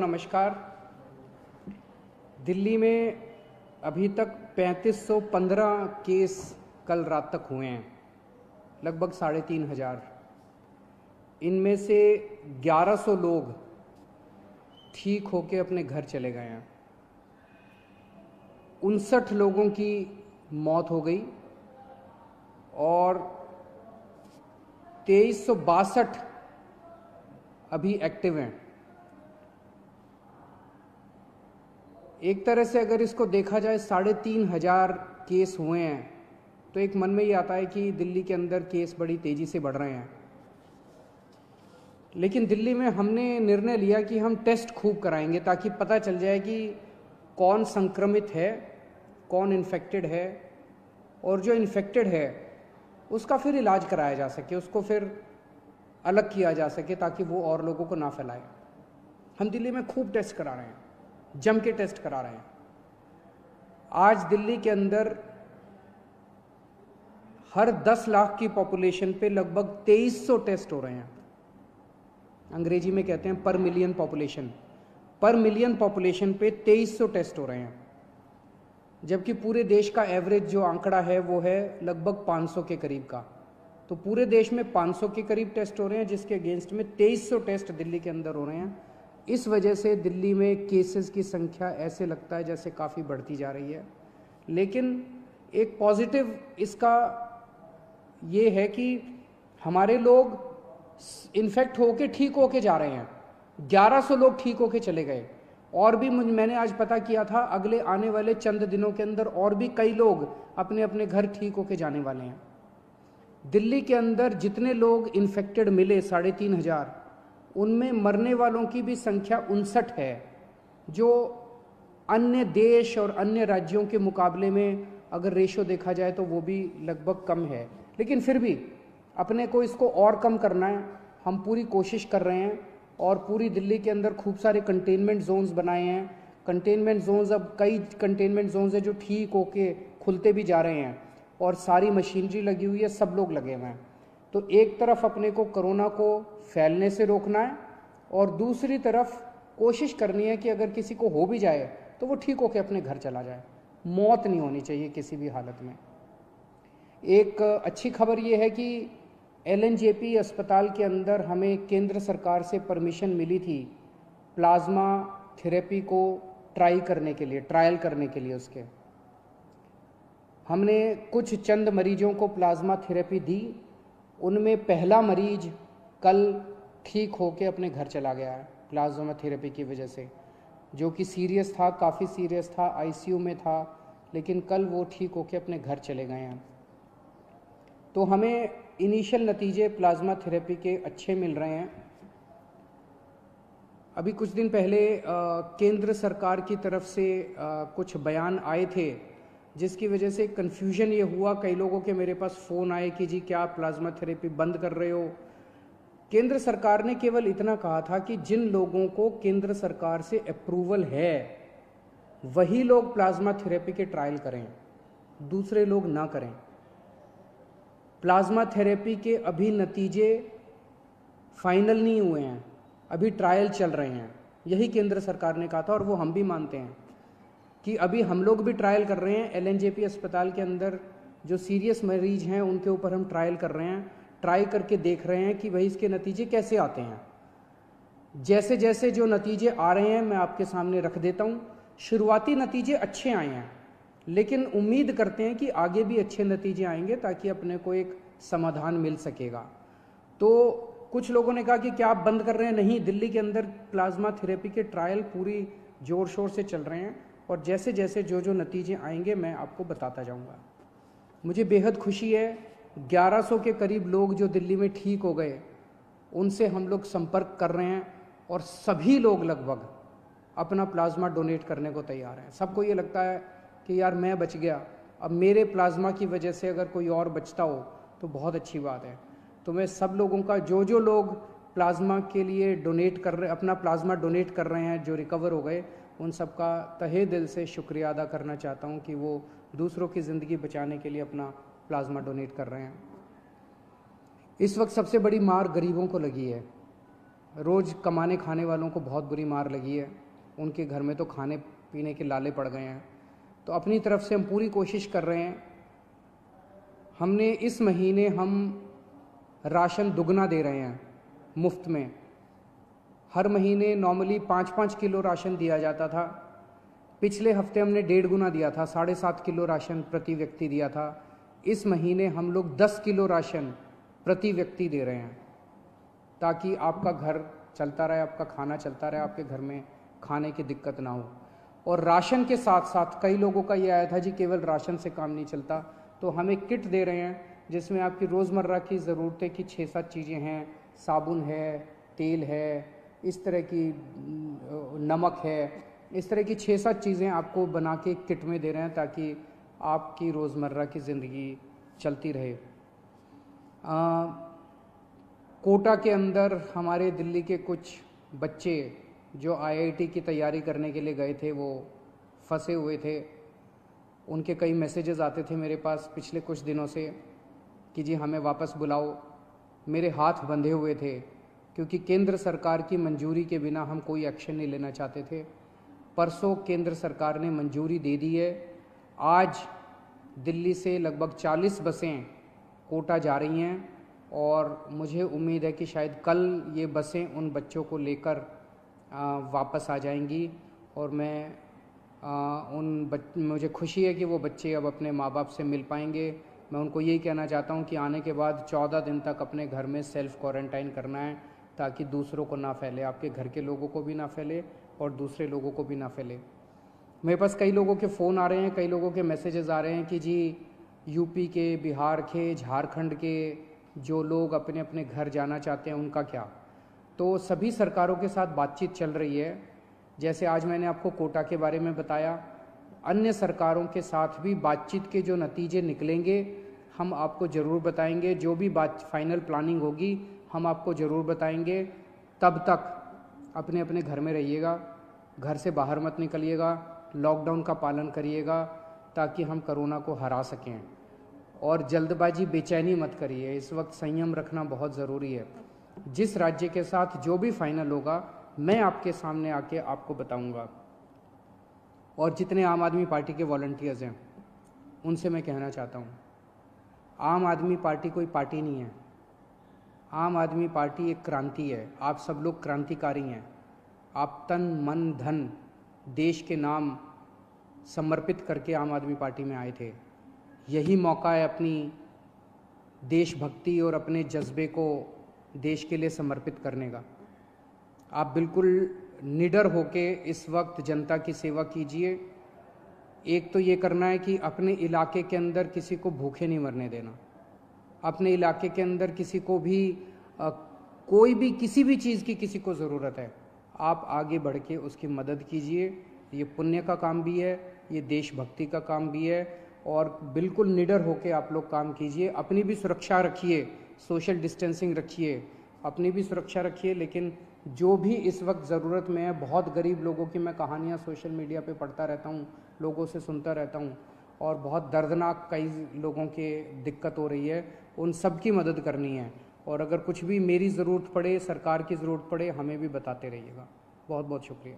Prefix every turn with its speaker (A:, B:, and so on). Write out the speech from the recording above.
A: नमस्कार। दिल्ली में अभी तक 3515 केस कल रात तक हुए हैं, लगभग 3500। इनमें से 1100 लोग ठीक होके अपने घर चले गए हैं। 59 लोगों की मौत हो गई और 2362 अभी एक्टिव हैं। एक तरह से अगर इसको देखा जाए 3500 केस हुए हैं तो एक मन में ये आता है कि दिल्ली के अंदर केस बड़ी तेज़ी से बढ़ रहे हैं। लेकिन दिल्ली में हमने निर्णय लिया कि हम टेस्ट खूब कराएंगे ताकि पता चल जाए कि कौन संक्रमित है, कौन इन्फेक्टेड है, और जो इन्फेक्टेड है उसका फिर इलाज कराया जा सके, उसको फिर अलग किया जा सके ताकि वो और लोगों को ना फैलाए। हम दिल्ली में खूब टेस्ट करा रहे हैं, जम के टेस्ट करा रहे हैं। आज दिल्ली के अंदर हर 10 लाख की पॉपुलेशन पे लगभग 2300 टेस्ट हो रहे हैं। अंग्रेजी में कहते हैं पर मिलियन पॉपुलेशन। पर मिलियन पॉपुलेशन पे 2300 टेस्ट हो रहे हैं, जबकि पूरे देश का एवरेज जो आंकड़ा है वो है लगभग 500 के करीब का। तो पूरे देश में 500 के करीब टेस्ट हो रहे हैं, जिसके अगेंस्ट में 2300 टेस्ट दिल्ली के अंदर हो रहे हैं। इस वजह से दिल्ली में केसेस की संख्या ऐसे लगता है जैसे काफ़ी बढ़ती जा रही है। लेकिन एक पॉजिटिव इसका ये है कि हमारे लोग इन्फेक्ट होके ठीक होके जा रहे हैं। 1100 लोग ठीक होके चले गए, और भी मैंने आज पता किया था अगले आने वाले चंद दिनों के अंदर और भी कई लोग अपने अपने घर ठीक होके जाने वाले हैं। दिल्ली के अंदर जितने लोग इन्फेक्टेड मिले 3500, उनमें मरने वालों की भी संख्या 59 है, जो अन्य देश और अन्य राज्यों के मुकाबले में अगर रेशो देखा जाए तो वो भी लगभग कम है। लेकिन फिर भी अपने को इसको और कम करना है, हम पूरी कोशिश कर रहे हैं। और पूरी दिल्ली के अंदर खूब सारे कंटेनमेंट जोन्स बनाए हैं। कंटेनमेंट जोन्स, अब कई कंटेनमेंट जोन्स है जो ठीक होके खुलते भी जा रहे हैं और सारी मशीनरी लगी हुई है, सब लोग लगे हुए हैं। तो एक तरफ अपने को कोरोना को फैलने से रोकना है और दूसरी तरफ कोशिश करनी है कि अगर किसी को हो भी जाए तो वो ठीक होकर अपने घर चला जाए। मौत नहीं होनी चाहिए किसी भी हालत में। एक अच्छी खबर ये है कि LNJP अस्पताल के अंदर हमें केंद्र सरकार से परमिशन मिली थी प्लाज्मा थेरेपी को ट्रायल करने के लिए। उसके हमने कुछ चंद मरीजों को प्लाज्मा थेरेपी दी। उनमें पहला मरीज कल ठीक होके अपने घर चला गया है प्लाज्मा थेरेपी की वजह से, जो कि सीरियस था, काफ़ी सीरियस था, ICU में था, लेकिन कल वो ठीक होके अपने घर चले गए हैं। तो हमें इनिशियल नतीजे प्लाज्मा थेरेपी के अच्छे मिल रहे हैं। अभी कुछ दिन पहले केंद्र सरकार की तरफ से कुछ बयान आए थे, जिसकी वजह से कन्फ्यूजन ये हुआ। कई लोगों के मेरे पास फ़ोन आए कि जी क्या प्लाज्मा थेरेपी बंद कर रहे हो। केंद्र सरकार ने केवल इतना कहा था कि जिन लोगों को केंद्र सरकार से अप्रूवल है वही लोग प्लाज्मा थेरेपी के ट्रायल करें, दूसरे लोग ना करें। प्लाज्मा थेरेपी के अभी नतीजे फाइनल नहीं हुए हैं, अभी ट्रायल चल रहे हैं, यही केंद्र सरकार ने कहा था और वो हम भी मानते हैं कि अभी हम लोग भी ट्रायल कर रहे हैं। LNJP अस्पताल के अंदर जो सीरियस मरीज हैं उनके ऊपर हम ट्रायल कर रहे हैं, ट्राई करके देख रहे हैं कि भाई इसके नतीजे कैसे आते हैं। जैसे जैसे जो नतीजे आ रहे हैं मैं आपके सामने रख देता हूँ। शुरुआती नतीजे अच्छे आए हैं, लेकिन उम्मीद करते हैं कि आगे भी अच्छे नतीजे आएंगे ताकि अपने को एक समाधान मिल सकेगा। तो कुछ लोगों ने कहा कि क्या आप बंद कर रहे हैं? नहीं, दिल्ली के अंदर प्लाज्मा थेरेपी के ट्रायल पूरी जोर शोर से चल रहे हैं और जैसे जैसे जो जो नतीजे आएंगे मैं आपको बताता जाऊंगा। मुझे बेहद खुशी है, 1100 के करीब लोग जो दिल्ली में ठीक हो गए उनसे हम लोग संपर्क कर रहे हैं और सभी लोग लगभग अपना प्लाज्मा डोनेट करने को तैयार हैं। सबको ये लगता है कि यार मैं बच गया, अब मेरे प्लाज्मा की वजह से अगर कोई और बचता हो तो बहुत अच्छी बात है। तो मैं सब लोगों का, जो लोग प्लाज्मा के लिए डोनेट कर रहे, अपना प्लाज्मा डोनेट कर रहे हैं, जो रिकवर हो गए, उन सब का तहे दिल से शुक्रिया अदा करना चाहता हूं कि वो दूसरों की ज़िंदगी बचाने के लिए अपना प्लाज्मा डोनेट कर रहे हैं। इस वक्त सबसे बड़ी मार गरीबों को लगी है। रोज़ कमाने खाने वालों को बहुत बुरी मार लगी है, उनके घर में तो खाने पीने के लाले पड़ गए हैं। तो अपनी तरफ से हम पूरी कोशिश कर रहे हैं। हमने इस महीने हम राशन दुगना दे रहे हैं मुफ्त में। हर महीने नॉर्मली 5-5 किलो राशन दिया जाता था। पिछले हफ्ते हमने 1.5 गुना दिया था, 7.5 किलो राशन प्रति व्यक्ति दिया था। इस महीने हम लोग 10 किलो राशन प्रति व्यक्ति दे रहे हैं, ताकि आपका घर चलता रहे, आपका खाना चलता रहे, आपके घर में खाने की दिक्कत ना हो। और राशन के साथ साथ कई लोगों का ये आया था जी केवल राशन से काम नहीं चलता, तो हम एक किट दे रहे हैं जिसमें आपकी रोज़मर्रा की ज़रूरतें की 6-7 चीज़ें हैं। साबुन है, तेल है, इस तरह की नमक है, इस तरह की 6-7 चीज़ें आपको बना के किट में दे रहे हैं ताकि आपकी रोज़मर्रा की ज़िंदगी चलती रहे। कोटा के अंदर हमारे दिल्ली के कुछ बच्चे जो IIT की तैयारी करने के लिए गए थे, वो फंसे हुए थे। उनके कई मैसेजेस आते थे मेरे पास पिछले कुछ दिनों से कि जी हमें वापस बुलाओ। मेरे हाथ बंधे हुए थे क्योंकि केंद्र सरकार की मंजूरी के बिना हम कोई एक्शन नहीं लेना चाहते थे। परसों केंद्र सरकार ने मंजूरी दे दी है। आज दिल्ली से लगभग 40 बसें कोटा जा रही हैं और मुझे उम्मीद है कि शायद कल ये बसें उन बच्चों को लेकर वापस आ जाएंगी। और मुझे खुशी है कि वो बच्चे अब अपने माँ बाप से मिल पाएंगे। मैं उनको यही कहना चाहता हूँ कि आने के बाद 14 दिन तक अपने घर में सेल्फ क्वारंटाइन करना है ताकि दूसरों को ना फैले, आपके घर के लोगों को भी ना फैले और दूसरे लोगों को भी ना फैले। मेरे पास कई लोगों के फ़ोन आ रहे हैं, कई लोगों के मैसेजेस आ रहे हैं कि जी यूपी के, बिहार के, झारखंड के जो लोग अपने अपने घर जाना चाहते हैं उनका क्या। तो सभी सरकारों के साथ बातचीत चल रही है। जैसे आज मैंने आपको कोटा के बारे में बताया, अन्य सरकारों के साथ भी बातचीत के जो नतीजे निकलेंगे हम आपको ज़रूर बताएंगे। जो भी फाइनल प्लानिंग होगी हम आपको ज़रूर बताएंगे। तब तक अपने अपने घर में रहिएगा, घर से बाहर मत निकलिएगा, लॉकडाउन का पालन करिएगा ताकि हम कोरोना को हरा सकें। और जल्दबाजी, बेचैनी मत करिए। इस वक्त संयम रखना बहुत ज़रूरी है। जिस राज्य के साथ जो भी फाइनल होगा मैं आपके सामने आके आपको बताऊंगा। और जितने आम आदमी पार्टी के वॉलंटियर्स हैं उनसे मैं कहना चाहता हूँ, आम आदमी पार्टी कोई पार्टी नहीं है। आम आदमी पार्टी एक क्रांति है। आप सब लोग क्रांतिकारी हैं। आप तन मन धन देश के नाम समर्पित करके आम आदमी पार्टी में आए थे। यही मौका है अपनी देशभक्ति और अपने जज्बे को देश के लिए समर्पित करने का। आप बिल्कुल निडर होके इस वक्त जनता की सेवा कीजिए। एक तो ये करना है कि अपने इलाके के अंदर किसी को भूखे नहीं मरने देना। अपने इलाके के अंदर किसी को भी कोई भी किसी भी चीज़ की किसी को ज़रूरत है, आप आगे बढ़ के उसकी मदद कीजिए। ये पुण्य का काम भी है, ये देशभक्ति का काम भी है। और बिल्कुल निडर होके आप लोग काम कीजिए। अपनी भी सुरक्षा रखिए, सोशल डिस्टेंसिंग रखिए, अपनी भी सुरक्षा रखिए। लेकिन जो भी इस वक्त ज़रूरत में है, बहुत गरीब लोगों की मैं कहानियाँ सोशल मीडिया पे पढ़ता रहता हूँ, लोगों से सुनता रहता हूँ और बहुत दर्दनाक कई लोगों के दिक्कत हो रही है। उन सब की मदद करनी है। और अगर कुछ भी मेरी ज़रूरत पड़े, सरकार की ज़रूरत पड़े, हमें भी बताते रहिएगा। बहुत बहुत शुक्रिया।